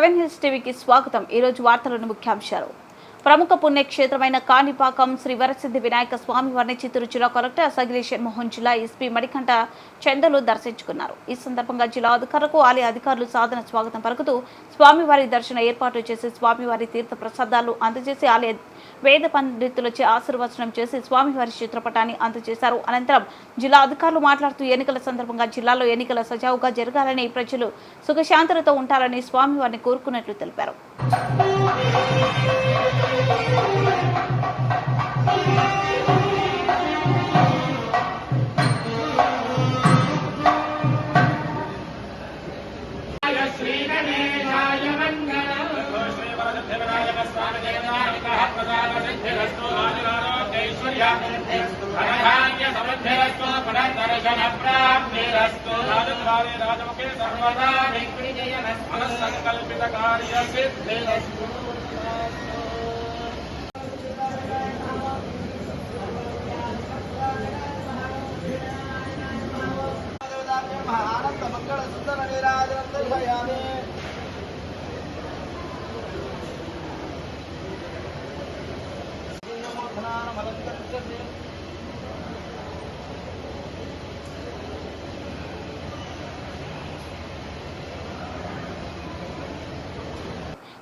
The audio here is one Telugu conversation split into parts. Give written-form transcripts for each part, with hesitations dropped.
7 హిల్స్ టీవీకి స్వాగతం। ఈ రోజు వార్తలోని ముఖ్యాంశాలు। ప్రముఖ పుణ్యక్షేత్రమైన కాణిపాకం శ్రీ వరసిద్ధి వినాయక స్వామి వారిని చిత్తూరు జిల్లా కలెక్టర్ అసగిరి షణ్మోహన్ జిల్లా ఎస్పీ మడికంఠ చందలు దర్శించుకున్నారు। ఈ సందర్భంగా జిల్లా అధికారులకు ఆలయ అధికారులు సాధన స్వాగతం పలుకుతూ స్వామివారి దర్శన ఏర్పాట్లు చేసి స్వామివారి తీర్థ ప్రసాదాలు అందజేసి ఆలయ వేద పండితులచే ఆశీర్వచనం చేసి స్వామివారి చిత్రపటాన్ని అందజేశారు। అనంతరం జిల్లా అధికారులు మాట్లాడుతూ ఎన్నికల సందర్భంగా జిల్లాలో ఎన్నికల సజావుగా జరగాలని ప్రజలు సుఖశాంతులతో ఉంటారని స్వామివారిని కోరుకున్నట్లు తెలిపారు।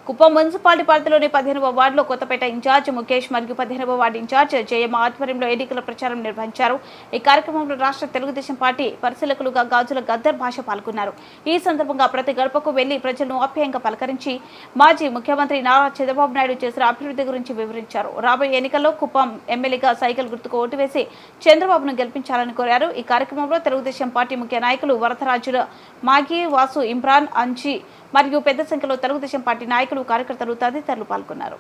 కుప్పం మున్సిపాలిటీ పరిధిలోని 15వ వార్డులో కొత్తపేట ఇన్ఛార్జ్ ముఖేష్ మరియు 15వ వార్డు ఇన్ఛార్జ్ జయమ్మ ఆధ్వర్యంలో ఎన్నికల ప్రచారం నిర్వహించారు। ఈ కార్యక్రమంలో రాష్ట్ర తెలుగుదేశం పార్టీ పరిశీలకులుగా గాజుల గద్దర్ భాష పాల్గొన్నారు। ఈ సందర్భంగా ప్రతి గడపకు వెళ్లి ప్రజలను ఆప్యాయంగా పలకరించి మాజీ ముఖ్యమంత్రి నారా చంద్రబాబు నాయుడు చేసిన అభివృద్ధి గురించి వివరించారు। రాబోయే ఎన్నికల్లో కుప్పం ఎమ్మెల్యేగా సైకిల్ గుర్తుకు ఓటు వేసి చంద్రబాబును గెలిపించాలని కోరారు। ఈ కార్యక్రమంలో తెలుగుదేశం పార్టీ ముఖ్య నాయకులు వరదరాజుల మాగి వాసు ఇమ్రాన్ అంజీ మరియు పెద్ద సంఖ్యలో తెలుగుదేశం పార్టీ నాయకులు కార్యకర్తలు తదితరులు పాల్గొన్నారు।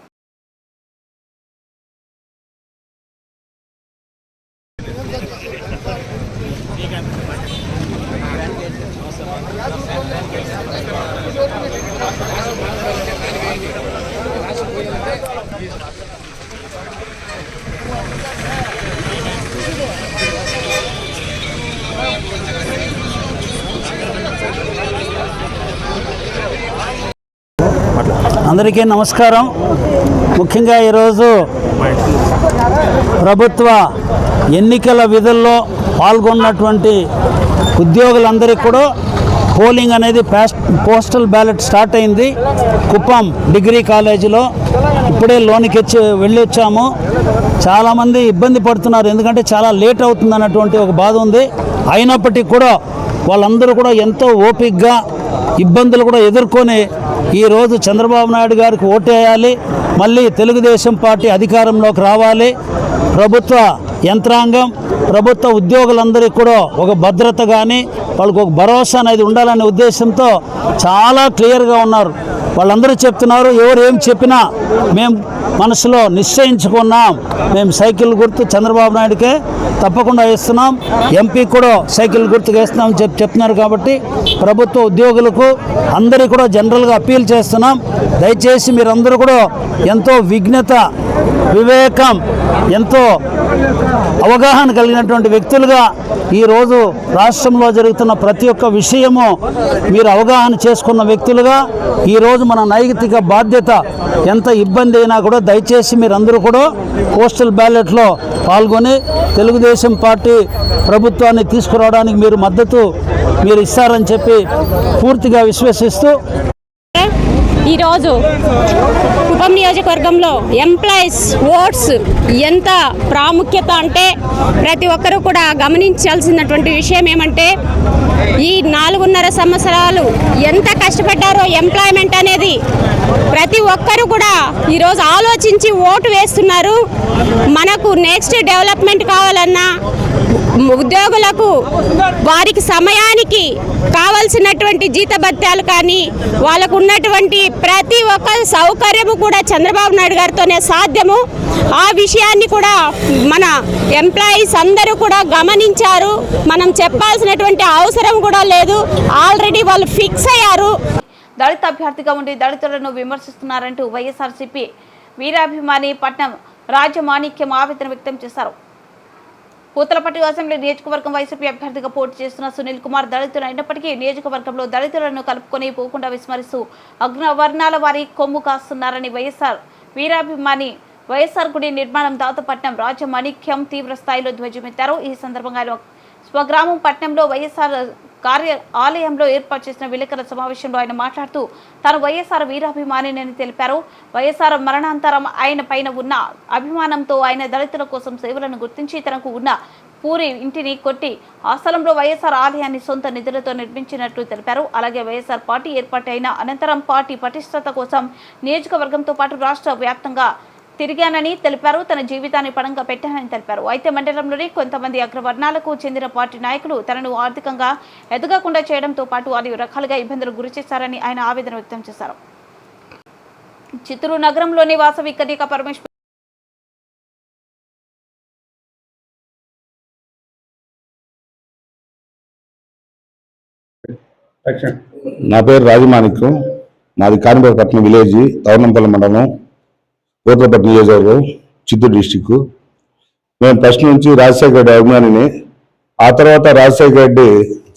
అందరికీ నమస్కారం। ముఖ్యంగా ఈరోజు ప్రభుత్వ ఎన్నికల విధుల్లో పాల్గొన్నటువంటి ఉద్యోగులందరికీ కూడా పోలింగ్ అనేది పోస్టల్ బ్యాలెట్ స్టార్ట్ అయింది। కుప్పం డిగ్రీ కాలేజీలో ఇప్పుడే లోనికి వెళ్ళొచ్చాము। చాలామంది ఇబ్బంది పడుతున్నారు, ఎందుకంటే చాలా లేట్ అవుతుంది అన్నటువంటి ఒక బాధ ఉంది। అయినప్పటికీ కూడా వాళ్ళందరూ కూడా ఎంతో ఓపికగా ఇబ్బందులు కూడా ఎదుర్కొని ఈరోజు చంద్రబాబు నాయుడు గారికి ఓటేయాలి, మళ్ళీ తెలుగుదేశం పార్టీ అధికారంలోకి రావాలి, ప్రభుత్వ యంత్రాంగం ప్రభుత్వ ఉద్యోగులందరికీ కూడా ఒక భద్రత కానీ వాళ్ళకు ఒక భరోసా అనేది ఉండాలనే ఉద్దేశంతో చాలా క్లియర్గా ఉన్నారు। వాళ్ళందరూ చెప్తున్నారు, ఎవరు ఏం చెప్పినా మేము మనసులో నిశ్చయించుకున్నాం, మేము సైకిల్ గుర్తు చంద్రబాబు నాయుడుకే తప్పకుండా వేస్తున్నాం, ఎంపీ కూడా సైకిల్ గుర్తుకు వేస్తున్నాం చెప్తున్నారు। కాబట్టి ప్రభుత్వ ఉద్యోగులకు అందరికీ కూడా జనరల్గా అప్పీల్ చేస్తున్నాం, దయచేసి మీరందరూ కూడా ఎంతో విఘ్నత వివేకం ఎంతో అవగాహన కలిగినటువంటి వ్యక్తులుగా ఈరోజు రాష్ట్రంలో జరుగుతున్న ప్రతి ఒక్క విషయము మీరు అవగాహన చేసుకున్న వ్యక్తులుగా ఈరోజు మన నైతిక బాధ్యత ఎంత ఇబ్బంది అయినా కూడా దయచేసి మీరందరూ కూడా పోస్టల్ బ్యాలెట్లో పాల్గొని తెలుగుదేశం పార్టీ ప్రభుత్వాన్ని తీసుకురావడానికి మీరు మద్దతు మీరు ఇస్తారని చెప్పి పూర్తిగా విశ్వసిస్తూ ఈరోజు కుప్పం నియోజకవర్గంలో ఎంప్లాయీస్ ఓట్స్ ఎంత ప్రాముఖ్యత అంటే ప్రతి ఒక్కరూ కూడా గమనించాల్సినటువంటి విషయం ఏమంటే ఈ 4.5 సంవత్సరాలు ఎంత కష్టపడ్డారో ఎంప్లాయ్మెంట్ అనేది ప్రతి ఒక్కరూ కూడా ఈరోజు ఆలోచించి ఓటు వేస్తున్నారు। మనకు నెక్స్ట్ డెవలప్మెంట్ కావాలన్నా ఉద్యోగులకు వారికి సమయానికి కావాల్సినటువంటి జీతభత్యాలు కానీ వాళ్ళకు ఉన్నటువంటి ప్రతి ఒక్క సౌకర్యము కూడా చంద్రబాబు నాయుడు గారితోనే సాధ్యము। ఆ విషయాన్ని కూడా మన ఎంప్లాయీస్ అందరూ కూడా గమనించారు, మనం చెప్పాల్సినటువంటి అవసరం కూడా లేదు, ఆల్రెడీ వాళ్ళు ఫిక్స్ అయ్యారు। దళిత అభ్యర్థిగా ఉండి దళితులను విమర్శిస్తున్నారంటూ వైఎస్ఆర్సీపీ వీరాభిమాని పట్నం రాజమాణిక్యం ఆవేదన వ్యక్తం చేశారు। పూతలపట్టు అసెంబ్లీ నియోజకవర్గం వైసీపీ అభ్యర్థిగా పోటీ చేస్తున్న సునీల్ కుమార్ దళితులు అయినప్పటికీ నియోజకవర్గంలో దళితులను కలుపుకొని పోకుండా విస్మరిస్తూ అగ్రవర్ణాల వారి కొమ్ము కాస్తున్నారని వైఎస్ఆర్ వీరాభిమాని వైఎస్ఆర్ గుడి నిర్మాణం దాతపట్నం రాజమాణిక్యం తీవ్ర స్థాయిలో ధ్వజమెత్తారు. ఈ సందర్భంగా ఆయన స్వగ్రామం పట్నంలో వైఎస్ఆర్ ఆలయంలో ఏర్పాటు చేసిన విలేకరుల సమావేశంలో ఆయన మాట్లాడుతూ తాను వైఎస్ఆర్ వీరాభిమానిని తెలిపారు. వైఎస్ఆర్ మరణాంతరం ఆయన పైన ఉన్న అభిమానంతో ఆయన దళితుల కోసం సేవలను గుర్తించి తనకు ఉన్న పూరి ఇంటిని కొట్టి ఆ స్థలంలో వైఎస్ఆర్ ఆలయాన్ని సొంత నిధులతో నిర్మించినట్లు తెలిపారు. అలాగే వైఎస్ఆర్ పార్టీ ఏర్పాటైన అనంతరం పార్టీ పటిష్టత కోసం నియోజకవర్గంతో పాటు రాష్ట్ర వ్యాప్తంగా తిరిగానని తెలిపారు. తన జీవితాన్ని పణంగా పెట్టానని తెలిపారు. అయితే మండలంలోని కొంతమంది అగ్రవర్ణాలకు చెందిన పార్టీ నాయకులు తనను ఆర్థికంగా ఎదగకుండా చేయడంతో పాటు అన్ని రకాలుగా ఇబ్బందులు గురి చేశారని ఆయన ఆవేదన వ్యక్తం చేశారు. చిత్తూరు నగరంలోని వాసవి కన్యకా పరమేశ్వరి నా పేరు రాజమాణిక్యం. మాది కాణిపాకపట్నం విలేజ్, తవనంపల్లి మండలం, పూతలపట్టు నియోజకవర్గం, చిత్తూరు డిస్టిక్. మేము ఫస్ట్ నుంచి రాజశేఖర రెడ్డి అభిమానిని. ఆ తర్వాత రాజశేఖర రెడ్డి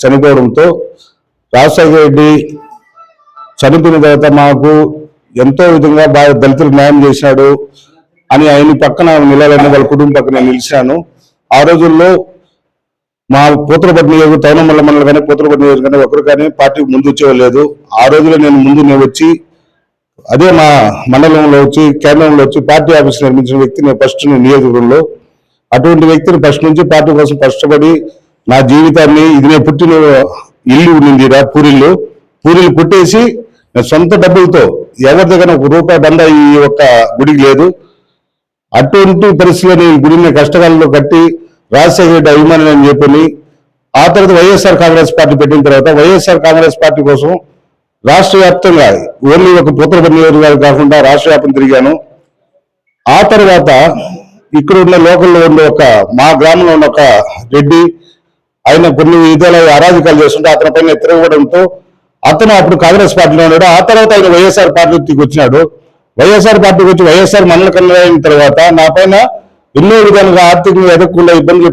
చనిపోవడంతో రాజశేఖర రెడ్డి చనిపోయిన తర్వాత మాకు ఎంతో విధంగా బాగా దళితులకు న్యాయం చేశాడు అని ఆయన పక్కన నిలవాలని వాళ్ళ కుటుంబం పక్కన నిలిచాను. ఆ రోజుల్లో మా పూతలపట్టు నియోజకవర్గం, తవనంపల్లి మండలం కానీ పూతలపట్టు నియోజకవర్గం కానీ ఒకరు కానీ పార్టీకి ముందు వచ్చేవాళ్ళు. ఆ రోజుల్లో నేను వచ్చి అదే మా మండలంలో వచ్చి కేంద్రంలో వచ్చి పార్టీ ఆఫీస్ నిర్మించిన వ్యక్తి నేను ఫస్ట్ నియోజకవర్గంలో. అటువంటి వ్యక్తిని ఫస్ట్ నుంచి పార్టీ కోసం కష్టపడి నా జీవితాన్ని, ఇది నేను పుట్టిన ఇల్లు ఉండింది పూరిల్లు పుట్టేసి నేను సొంత డబ్బులతో ఎవరి దగ్గర ఒక రూపాయి బంద ఈ ఒక్క గుడికి లేదు. అటువంటి పరిస్థితిలో నేను గుడిని కష్టకాలంలో కట్టి రాజశేఖర రెడ్డి అభిమాని అని చెప్పని ఆ తర్వాత వైఎస్ఆర్ కాంగ్రెస్ పార్టీ పెట్టిన తర్వాత వైఎస్ఆర్ కాంగ్రెస్ పార్టీ కోసం రాష్ట్ర వ్యాప్తంగా ఓన్లీ ఒక పూతలపట్టు నియోజకవర్గాలు కాకుండా రాష్ట్ర వ్యాప్తం తిరిగాను. ఆ తర్వాత ఇక్కడ ఉన్న లోకల్లో ఉన్న మా గ్రామంలో ఉన్న ఒక రెడ్డి, ఆయన కొన్ని విధాల అరాజకాలు చేస్తుంటే అతని పైన తిరగడంతో అతను అప్పుడు కాంగ్రెస్ పార్టీలో ఉన్నాడు. ఆ తర్వాత ఆయన వైఎస్ఆర్ పార్టీకి వచ్చినాడు. వైఎస్ఆర్ పార్టీకి వచ్చి వైఎస్ఆర్ మండల కన్వీనర్ అయిన తర్వాత నా పైన ఎన్నో విధాలుగా ఆర్థికంగా ఎదగకుండా ఇబ్బందులు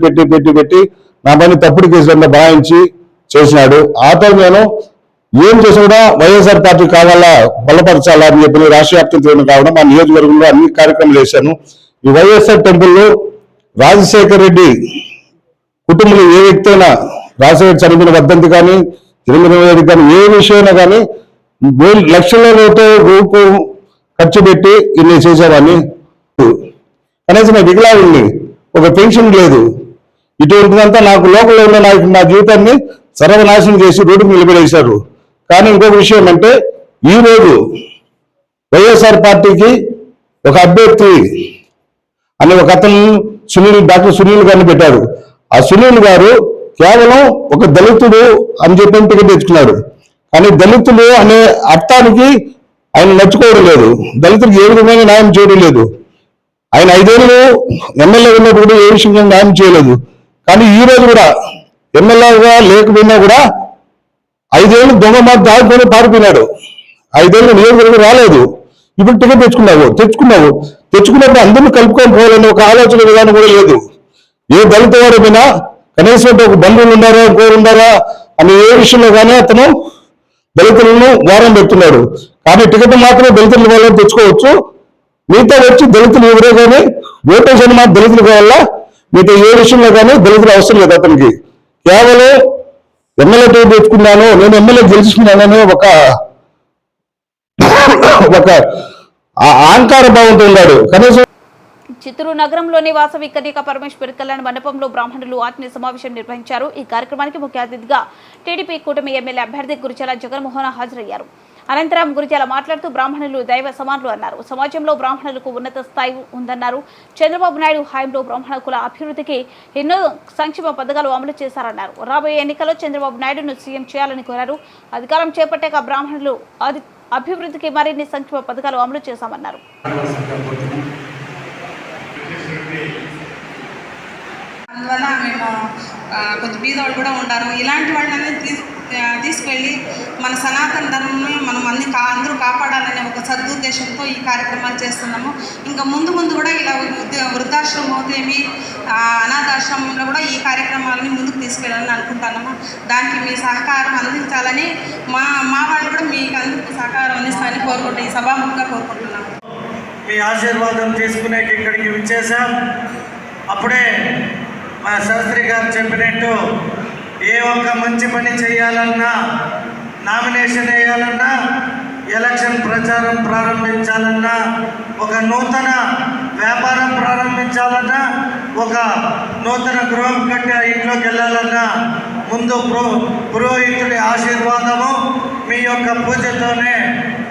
పెట్టి నా పైన తప్పుడు కేసులన్నీ భావించి చేసినాడు. ఆ తర్వాత నేను ఏం చేసినా కూడా వైఎస్ఆర్ పార్టీ కావాలా, బలపరచాలా అని చెప్పి రాష్ట్ర వ్యాప్తం తిరగడం కావడం మా నియోజకవర్గంలో అన్ని కార్యక్రమాలు చేశాను. ఈ వైఎస్ఆర్ టెంపుల్లో రాజశేఖర రెడ్డి కుటుంబంలో ఏ వ్యక్తి అయినా రాజశేఖర చనిపోయిన వర్ధంతి కానీ జన్మదిన కానీ ఏ విషయమైనా కానీ లక్షలతో రూపు ఖర్చు పెట్టి ఇన్ని చేసేవాడిని. కనీసం నా వికలాంగుల్ని ఒక పెన్షన్ లేదు. ఇటువంటిదంతా నాకు లోకల్లో ఉన్న నా జీవితాన్ని సర్వనాశనం చేసి రోడ్డుకు నిలబడేశారు. కానీ ఇంకొక విషయం అంటే ఈరోజు వైఎస్ఆర్ పార్టీకి ఒక అభ్యర్థి అని ఒక అతను డాక్టర్ సునీల్ గారిని పెట్టారు. ఆ సునీల్ గారు కేవలం ఒక దళితుడు అని చెప్పి టికెట్ తెచ్చుకున్నాడు. కానీ దళితులు అనే అర్థానికి ఆయన నచ్చుకోవడం లేదు, దళితులకు ఏ విధమైన న్యాయం చేయడం లేదు. ఆయన 5 ఏళ్ళు ఎమ్మెల్యే ఉన్నప్పుడు ఏ విషయంగా న్యాయం చేయలేదు. కానీ ఈ రోజు కూడా ఎమ్మెల్యేగా లేకపోయినా కూడా 5 ఏళ్ళు దొంగ మాట దాటుకొని పారిపోయినాడు. 5 ఏళ్ళు నియోజకవర్గం రాలేదు. ఇప్పుడు టికెట్ తెచ్చుకున్నప్పుడు అందరినీ కలుపుకొని పోవాలని ఒక ఆలోచన విధానం కూడా లేదు. ఏ దళిత వారి మీద కనీసం ఒక బంధువులు ఉన్నారా, ఇంకోరు ఉన్నారా అని ఏ విషయంలో కానీ అతను దళితులను వారం పెడుతున్నాడు. కానీ టికెట్ మాత్రం దళితుల వాళ్ళని తెచ్చుకోవచ్చు. మిగతా వచ్చి దళితులు ఎవరే కానీ ఓటేషన్ మాత్రం దళితులు కావాలా, మిగతా ఏ విషయంలో కానీ దళితులు అవసరం లేదు. అతనికి కేవలం ఎమ్మెల్యే టికెట్ తెచ్చుకున్నాను, నేను ఎమ్మెల్యే గెలుచుకున్నానని ఒక అహంకార భావంతో ఉన్నాడు. కనీసం చిత్తూరు నగరంలోని వాసవి కన్యకా పరమేశ్వరి కళ్యాణ మండపంలో బ్రాహ్మణులు ఆత్మీయ సమావేశం నిర్వహించారు. ఈ కార్యక్రమానికి ముఖ్య అతిథిగా టీడీపీ కూటమి ఎమ్మెల్యే అభ్యర్థి గురిజాల జగన్మోహన్ హాజరయ్యారు. అనంతరం గురిజాల మాట్లాడుతూ బ్రాహ్మణులు దైవ సమానులు అన్నారు. సమాజంలో బ్రాహ్మణులకు ఉన్నత స్థాయి ఉందన్నారు. చంద్రబాబు నాయుడు హయాంలో బ్రాహ్మణ కుల అభివృద్ధికి ఎన్నో సంక్షేమ పథకాలు అమలు చేశారన్నారు. రాబోయే ఎన్నికల్లో చంద్రబాబు నాయుడును సీఎం చేయాలని కోరారు. అధికారం చేపట్టాక బ్రాహ్మణులు అభివృద్ధికి మరిన్ని సంక్షేమ పథకాలు అమలు చేశామన్నారు. అందువల్ల మేము కొంచెం బీదవాళ్ళు కూడా ఉన్నారు. ఇలాంటి వాళ్ళని తీసుకెళ్ళి మన సనాతన ధర్మంని మనం అందరూ కాపాడాలనే ఒక సదుద్దేశంతో ఈ కార్యక్రమాలు చేస్తున్నాము. ఇంకా ముందు కూడా ఇలా వృద్ధాశ్రమం అవుతేమి అనాథాశ్రమంలో కూడా ఈ కార్యక్రమాలని ముందుకు తీసుకెళ్ళాలని అనుకుంటున్నాము. దానికి మీ సహకారం అందించాలని మా వాళ్ళు కూడా మీకు అందరికీ సహకారం అందిస్తారని కోరుకుంటూ ఈ సభాముఖంగా కోరుకుంటున్నాము. మీ ఆశీర్వాదం తీసుకునే ఇక్కడికి విచ్చేసాం. అప్పుడే మా శాస్త్రి గారు చెప్పినట్టు ఏ ఒక్క మంచి పని చేయాలన్నా, నామినేషన్ వేయాలన్నా, ఎలక్షన్ ప్రచారం ప్రారంభించాలన్నా, ఒక నూతన వ్యాపారం ప్రారంభించాలన్నా, ఒక నూతన గృహం కట్టి ఆ ఇంట్లోకి వెళ్ళాలన్నా ముందు పురోహితుడి ఆశీర్వాదము మీ యొక్క పూజతోనే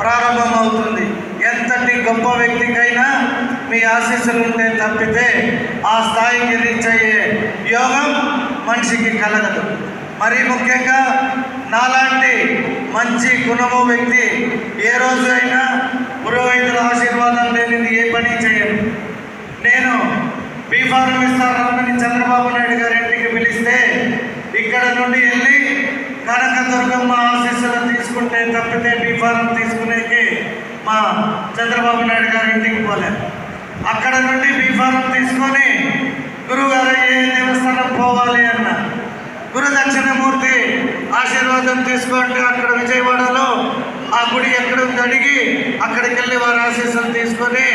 ప్రారంభమవుతుంది. ఎంతటి గొప్ప వ్యక్తికైనా మీ ఆశీస్సులు ఉంటే తప్పితే ఆ స్థాయికి రీచ్ అయ్యే యోగం మనిషికి కలగదు. మరీ ముఖ్యంగా నాలాంటి మంచి గుణము వ్యక్తి ఏ రోజు అయినా పురోహితుల ఆశీర్వాదం లేనిది ఏ పని చేయను. నేను బీఫారం ఇస్తారని చంద్రబాబు నాయుడు గారి ఇంటికి పిలిస్తే ఇక్కడ నుండి వెళ్ళి కనకదుర్గమ్మ ఆశీస్సులు తీసుకుంటే తప్పితే బీఫారం తీసుకునేకి మా చంద్రబాబు నాయుడు గారి ఇంటికి పోలేదు. అక్కడ నుండి బీఫారం తీసుకొని గురుగారు ఏ దేవస్థానం పోవాలి అన్న గురు దక్షిణమూర్తి ఆశీర్వాదం తీసుకుంటే అక్కడ విజయవాడలో ఆ గుడి ఎక్కడ అడిగి అక్కడికి వెళ్ళి వారి ఆశీస్సులు తీసుకొని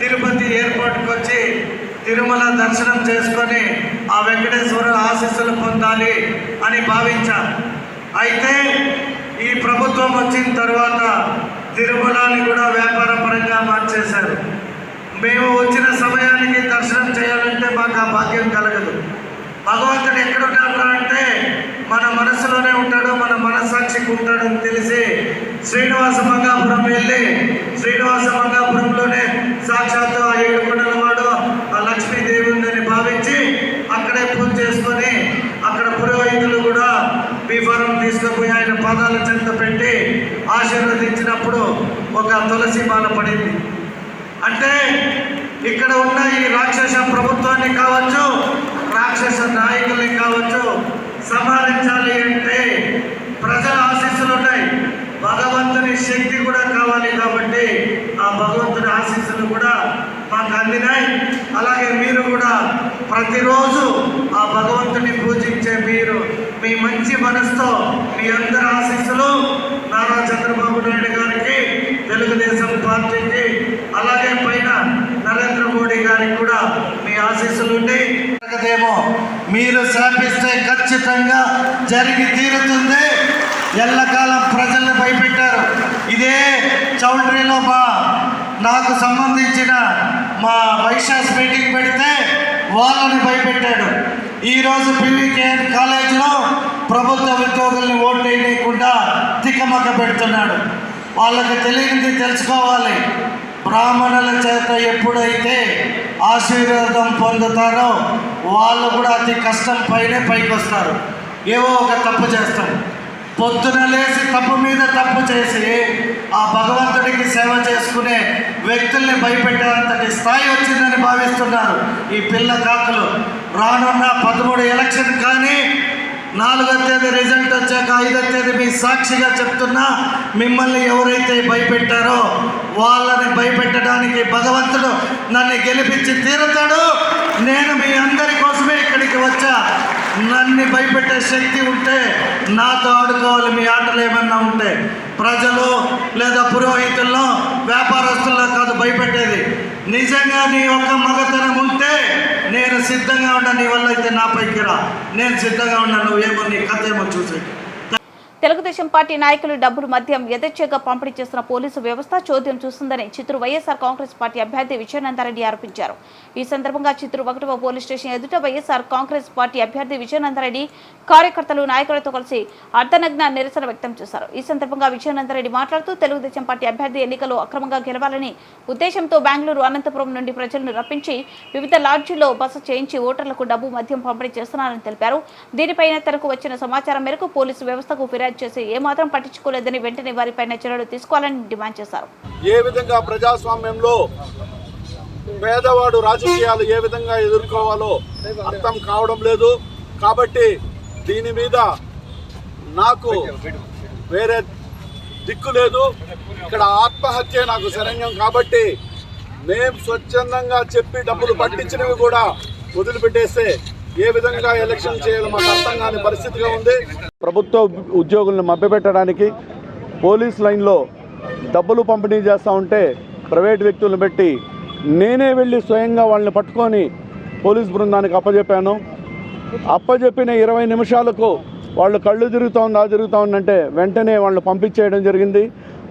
తిరుపతి ఎయిర్పోర్ట్కి వచ్చి తిరుమల దర్శనం చేసుకొని ఆ వెంకటేశ్వర ఆశీస్సులు పొందాలి అని భావించాను. అయితే ఈ ప్రభుత్వం వచ్చిన తర్వాత తిరుమలని కూడా వ్యాపార పరంగా మార్చేశారు. మేము వచ్చిన సమయానికి దర్శనం చేయాలంటే మాకు ఆ భాగ్యం కలగదు. భగవంతుడు ఎక్కడున్నాడు అంటే మన మనసులోనే ఉంటాడు, మన మనస్సాక్షికి ఉంటాడని తెలిసి శ్రీనివాస మంగాపురం వెళ్ళి శ్రీనివాస మంగాపురంలోనే సాక్షాత్తు ఆ 7 కొండల వాడు ఆ లక్ష్మీదేవి ఉందని భావించి అక్కడే పూజ చేసుకొని అక్కడ పురోహితులు కూడా బీఫారం తీసుకుపోయి ఆయన పాదాల చెంత పెట్టి ఆశీర్వదించినప్పుడు ఒక తులసి మాల పడింది. అంటే ఇక్కడ ఉన్న ఈ రాక్షస ప్రభుత్వాన్ని కావచ్చు, రాక్షస నాయకుల్ని కావచ్చు సంహరించాలి అంటే ప్రజల ఆశీస్సులు ఉన్నాయి, భగవంతుని శక్తి కూడా కావాలి. కాబట్టి ఆ భగవంతుని ఆశీస్సులు కూడా మాకు అందినాయి. అలాగే మీరు కూడా ప్రతిరోజు ఆ భగవంతుని పూజించే మీరు మీ మంచి మనసుతో మీ అందరి ఆశీస్సులు నారా చంద్రబాబు నాయుడు గారికి, తెలుగుదేశం పార్టీకి, అలాగే పైన నరేంద్ర మోడీ గారికి కూడా మీ ఆశీస్సులు ఉండి మీరు శాపిస్తే ఖచ్చితంగా జరిగి తీరుతుంది. ఎల్లకాలం ప్రజల్ని భయపెట్టారు. ఇదే చౌల్ట్రీలో నాకు సంబంధించిన మా వైశాస్ మీటింగ్ పెడితే వాళ్ళని భయపెట్టాడు. ఈరోజు పీవీకేఎన్ కాలేజీలో ప్రభుత్వ ఉద్యోగుల్ని ఓటు వేయకుండా తికమక పెడుతున్నాడు. వాళ్ళకి తెలియనిది తెలుసుకోవాలి. బ్రాహ్మణుల చేత ఎప్పుడైతే ఆశీర్వాదం పొందుతారో వాళ్ళు కూడా అతి కష్టం పైనే పైకి వస్తారు. ఏవో ఒక తప్పు చేస్తారు. పొద్దున లేచి తప్పు మీద తప్పు చేసి ఆ భగవంతుడికి సేవ చేసుకునే వ్యక్తుల్ని భయపెట్టేంతటి స్థాయి వచ్చిందని భావిస్తున్నారు ఈ పిల్ల కాకులు. రానున్న 13 ఎలక్షన్ కానీ 4వ తేదీ రిజల్ట్ వచ్చాక 5వ తేదీ మీ సాక్షిగా చెప్తున్నా, మిమ్మల్ని ఎవరైతే భయపెట్టారో వాళ్ళని భయపెట్టడానికి భగవంతుడు నన్ను గెలిపించి తీరుతాడు. నేను మీ అందరి కోసమే ఇక్కడికి వచ్చా. నన్ను భయపెట్టే శక్తి ఉంటే నాతో ఆడుకోవాలి. మీ ఆటలు ఏమన్నా ఉంటే ప్రజలు లేదా పురోహితుల్లో వ్యాపారస్తుల్లో కాదు భయపెట్టేది. నిజంగా నీ యొక్క మగతనం ఉంటే నేను సిద్ధంగా ఉన్నా. నీ వల్ల అయితే నా పైకి రా, నేను సిద్ధంగా ఉన్నా. నువ్వేమో నీ కథ ఏమో చూసే. తెలుగుదేశం పార్టీ నాయకులు డబ్బులు మద్యం యథేచ్ఛగా పంపిణీ చేస్తున్న పోలీసు వ్యవస్థ చోద్యం చూస్తుందని చిత్తూరు వైఎస్ఆర్ కాంగ్రెస్ పార్టీ అభ్యర్థి విజయనందరెడ్డి ఆరోపించారు. ఈ సందర్భంగా చిత్తూరు 1వ పోలీస్ స్టేషన్ ఎదుట వైఎస్ఆర్ కాంగ్రెస్ పార్టీ అభ్యర్థి విజయనందరెడ్డి కార్యకర్తలు నాయకులతో కలిసి అర్ధనగ్న నిరసన వ్యక్తం చేశారు. ఈ సందర్భంగా విజయనందరెడ్డి మాట్లాడుతూ తెలుగుదేశం పార్టీ అభ్యర్థి ఎన్నికలు అక్రమంగా గెలవాలని ఉద్దేశంతో బెంగళూరు, అనంతపురం నుండి ప్రజలను రప్పించి వివిధ లాడ్జీల్లో బస చేయించి ఓటర్లకు డబ్బు మద్యం పంపిణీ చేస్తున్నారని తెలిపారు. దీనిపైన తనకు వచ్చిన సమాచారం మేరకు పోలీసు వ్యవస్థకు ఫిర్యాదు చేసి ఏమాత్రం పట్టించుకోలేదని వెంటనే వారిపైన చర్యలు తీసుకోవాలని డిమాండ్ చేశారు. ఏ విధంగా ప్రజాస్వామ్యంలో పేదవాడు రాజకీయాలు ఏ విధంగా ఎదుర్కోవాలో అర్థం కావడం లేదు. కాబట్టి దీని మీద నాకు వేరే దిక్కు లేదు. ఇక్కడ ఆత్మహత్య నాకు శరణ్యం కాబట్టి మేము స్వచ్ఛందంగా చెప్పి డబ్బులు పట్టించినవి కూడా వదిలిపెట్టేస్తే ఏ విధంగా ఎలక్షన్ చేయాలో మాకు అర్థం కాని పరిస్థితిగా ఉంది. ప్రభుత్వ ఉద్యోగులను మభ్యపెట్టడానికి పోలీస్ లైన్లో డబ్బులు పంపిణీ చేస్తూ ఉంటే ప్రైవేట్ వ్యక్తులను పెట్టి నేనే వెళ్ళి స్వయంగా వాళ్ళని పట్టుకొని పోలీస్ బృందానికి అప్పచెప్పాను. అప్పచెప్పిన 20 నిమిషాలకు వాళ్ళు కళ్ళు తిరుగుతూ ఉందంటే వెంటనే వాళ్ళు పంపించేయడం జరిగింది.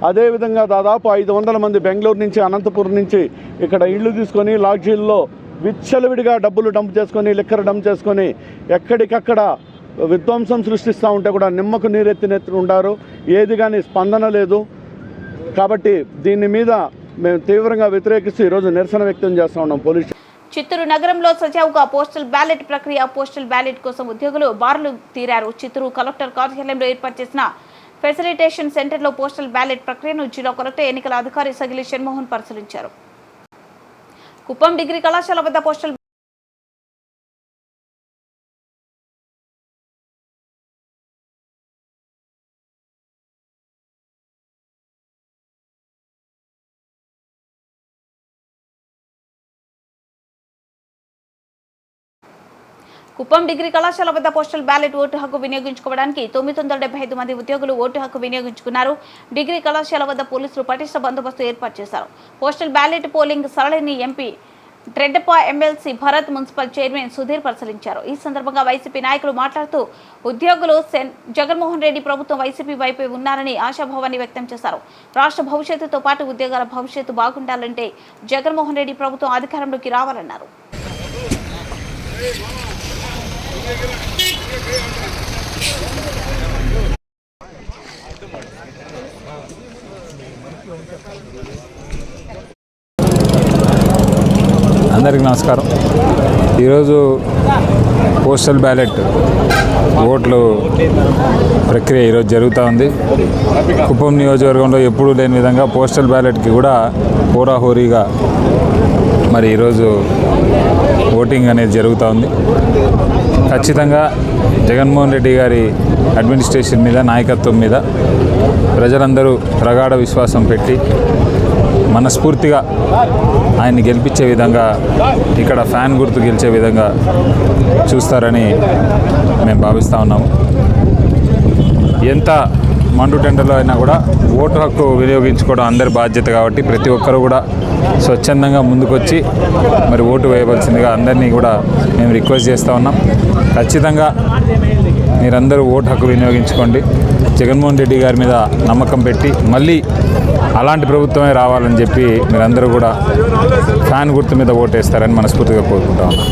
అదేవిధంగా దాదాపు 500 మంది బెంగళూరు నుంచి అనంతపురం నుంచి ఇక్కడ ఇళ్ళు తీసుకొని లాడ్జీల్లో విచ్చలవిడిగా డబ్బులు డంప్ చేసుకొని లిక్కర్ డంప్ చేసుకొని ఎక్కడికక్కడ విధ్వంసం సృష్టిస్తూ ఉంటే కూడా నిమ్మకు నీరెత్తినెత్తి ఉండారు. ఏది కానీ స్పందన లేదు. కాబట్టి దీని మీద మేము తీవ్రంగా వ్యతిరేకిస్తూ ఈరోజు నిరసన వ్యక్తం చేస్తూ ఉన్నాం. పోలీసు చిత్తూరు నగరంలో సజావుగా పోస్టల్ బ్యాలెట్ ప్రక్రియ పోస్టల్ బ్యాలెట్ కోసం ఉద్యోగులు బారులు తీరారు. చిత్తూరు కలెక్టర్ కార్యాలయంలో ఏర్పాటు చేసిన ఫెసిలిటేషన్ సెంటర్లో పోస్టల్ బ్యాలెట్ ప్రక్రియను జిల్లా కలెక్టర్ ఎన్నికల అధికారి సగిలి షణ్మోహన్ పరిశీలించారు. కుప్పం డిగ్రీ కళాశాల వద్ద పోస్టల్ కుప్పం డిగ్రీ కళాశాల వద్ద పోస్టల్ బ్యాలెట్ ఓటు హక్కు వినియోగించుకోవడానికి 975 మంది ఉద్యోగులు ఓటు హక్కు వినియోగించుకున్నారు. డిగ్రీ కళాశాల వద్ద పోలీసులు పటిష్ట బందోబస్తు ఏర్పాటు చేశారు. పోస్టల్ బ్యాలెట్ పోలింగ్ సరళిని ఎంపీ ట్రెడ్డప MLC Bharat municipal chairman Sudheer పరిశీలించారు. ఈ సందర్భంగా వైసీపీ నాయకులు మాట్లాడుతూ ఉద్యోగులు జగన్మోహన్ రెడ్డి ప్రభుత్వం వైసీపీ వైపే ఉన్నారని ఆశాభావాన్ని వ్యక్తం చేశారు. రాష్ట్ర భవిష్యత్తుతో పాటు ఉద్యోగాల భవిష్యత్తు బాగుండాలంటే జగన్మోహన్ రెడ్డి ప్రభుత్వం అధికారంలోకి రావాలన్నారు. అందరికీ నమస్కారం. ఈరోజు పోస్టల్ బ్యాలెట్ ఓట్లు ప్రక్రియ ఈరోజు జరుగుతూ ఉంది. కుప్పం నియోజకవర్గంలో ఎప్పుడూ లేని విధంగా పోస్టల్ బ్యాలెట్కి కూడా హోరాహోరీగా మరి ఈరోజు ఓటింగ్ అనేది జరుగుతూ ఉంది. ఖచ్చితంగా జగన్మోహన్ రెడ్డి గారి అడ్మినిస్ట్రేషన్ మీద నాయకత్వం మీద ప్రజలందరూ ప్రగాఢ విశ్వాసం పెట్టి మనస్ఫూర్తిగా ఆయన్ని గెలిపించే విధంగా ఇక్కడ ఫ్యాన్ గుర్తు గెలిచే విధంగా చూస్తారని మేము భావిస్తూ ఉన్నాము. ఎంత మండు టెండర్లో అయినా కూడా ఓటు హక్కు వినియోగించుకోవడం అందరి బాధ్యత కాబట్టి ప్రతి ఒక్కరూ కూడా స్వచ్ఛందంగా ముందుకొచ్చి మరి ఓటు వేయవలసిందిగా అందరినీ కూడా మేము రిక్వెస్ట్ చేస్తూ ఉన్నాం. ఖచ్చితంగా మీరందరూ ఓటు హక్కు వినియోగించుకోండి. జగన్మోహన్ రెడ్డి గారి మీద నమ్మకం పెట్టి మళ్ళీ అలాంటి ప్రభుత్వమే రావాలని చెప్పి మీరందరూ కూడా ఫ్యాన్ గుర్తు మీద ఓటేస్తారని మనస్ఫూర్తిగా కోరుకుంటా ఉన్నాం.